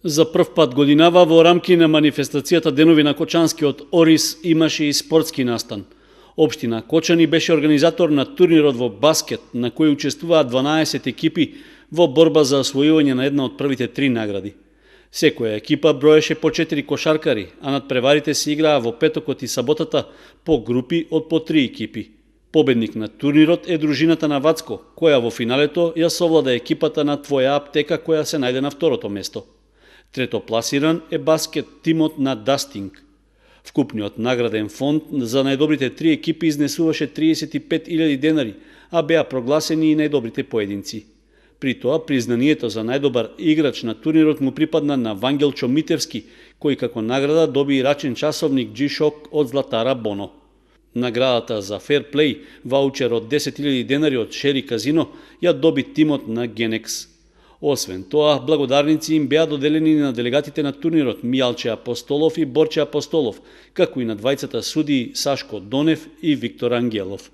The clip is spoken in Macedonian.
За прв пат годинава во рамки на манифестацијата Денови на Кочанскиот Орис имаше и спортски настан. Општина Кочани беше организатор на турнирот во баскет, на кој учествуваат 12 екипи во борба за освојување на една од првите 3 награди. Секоја екипа броеше по 4 кошаркари, а надпреварите се играа во петокот и саботата по групи од по 3 екипи. Победник на турнирот е дружината на Вацко, која во финалето ја совлада екипата на Твоја аптека, која се најде на второто место. Трето пласиран е баскет тимот на Дастинг. Вкупниот награден фонд за најдобрите 3 екипи изнесуваше 35.000 денари, а беа прогласени и најдобрите поединци. При тоа, признанието за најдобар играч на турнирот му припадна на Вангелчо Митевски, кој како награда доби и рачен часовник G-Shock од Златара Боно. Наградата за ферплей, ваучер од 10.000 денари од Шери Казино, ја доби тимот на Генекс. Освен тоа, благодарници им беа доделени на делегатите на турнирот Мијалче Апостолов и Борче Апостолов, како и на двајцата судии Сашко Донев и Виктор Ангелов.